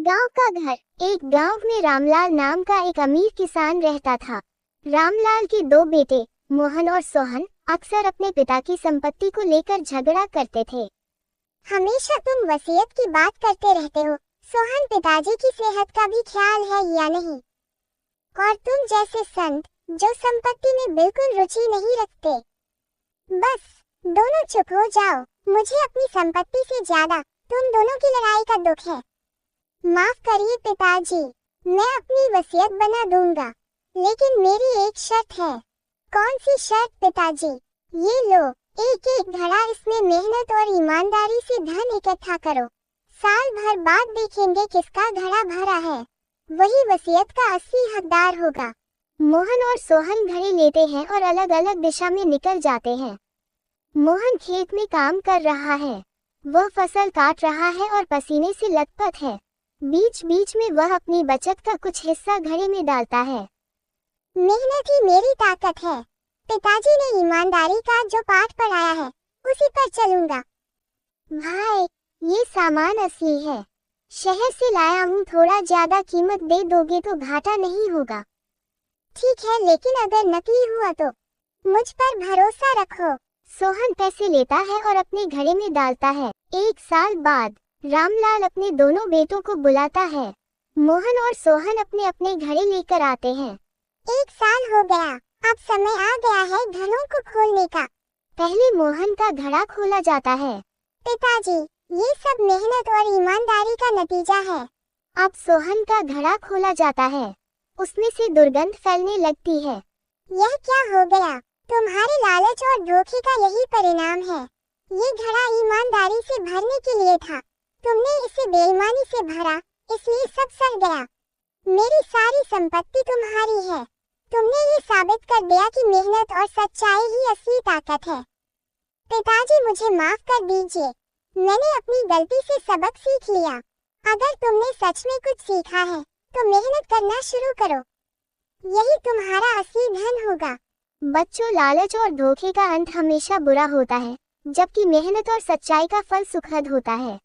गांव का घर। एक गांव में रामलाल नाम का एक अमीर किसान रहता था। रामलाल के दो बेटे मोहन और सोहन अक्सर अपने पिता की संपत्ति को लेकर झगड़ा करते थे। हमेशा तुम वसीयत की बात करते रहते हो। सोहन, पिताजी की सेहत का भी ख्याल है या नहीं? और तुम जैसे संत जो संपत्ति में बिल्कुल रुचि नहीं रखते। बस दोनों चुप हो जाओ। मुझे अपनी संपत्ति से ज्यादा तुम दोनों की लड़ाई का दुख है। माफ करिए पिताजी, मैं अपनी वसीयत बना दूंगा, लेकिन मेरी एक शर्त है। कौन सी शर्त पिताजी? ये लो, एक एक घड़ा, इसमें मेहनत और ईमानदारी से धन इकट्ठा करो। साल भर बाद देखेंगे किसका घड़ा भरा है, वही वसीयत का असली हकदार होगा। मोहन और सोहन घड़े लेते हैं और अलग अलग दिशा में निकल जाते हैं। मोहन खेत में काम कर रहा है। वह फसल काट रहा है और पसीने से लथपथ है। बीच बीच में वह अपनी बचत का कुछ हिस्सा घड़े में डालता है। मेहनत ही मेरी ताकत है। पिताजी ने ईमानदारी का जो पाठ पढ़ाया है उसी पर चलूंगा। भाई, ये सामान असली है, शहर से लाया हूँ, थोड़ा ज्यादा कीमत दे दोगे तो घाटा नहीं होगा। ठीक है, लेकिन अगर नकली हुआ तो? मुझ पर भरोसा रखो। सोहन पैसे लेता है और अपने घड़े में डालता है। एक साल बाद रामलाल अपने दोनों बेटों को बुलाता है। मोहन और सोहन अपने अपने घड़े लेकर आते हैं। एक साल हो गया, अब समय आ गया है घड़ों को खोलने का। पहले मोहन का घड़ा खोला जाता है। पिताजी, ये सब मेहनत और ईमानदारी का नतीजा है। अब सोहन का घड़ा खोला जाता है। उसमें से दुर्गंध फैलने लगती है। यह क्या हो गया? तुम्हारे लालच और धोखे का यही परिणाम है। ये घड़ा ईमानदारी से भरने के लिए था, तुमने इसे बेईमानी से भरा, इसलिए सब सड़ गया। मेरी सारी संपत्ति तुम्हारी है। तुमने ये साबित कर दिया कि मेहनत और सच्चाई ही असली ताकत है। पिताजी, मुझे माफ कर दीजिए, मैंने अपनी गलती से सबक सीख लिया। अगर तुमने सच में कुछ सीखा है तो मेहनत करना शुरू करो, यही तुम्हारा असली धन होगा। बच्चों, लालच और धोखे का अंत हमेशा बुरा होता है, जबकि मेहनत और सच्चाई का फल सुखद होता है।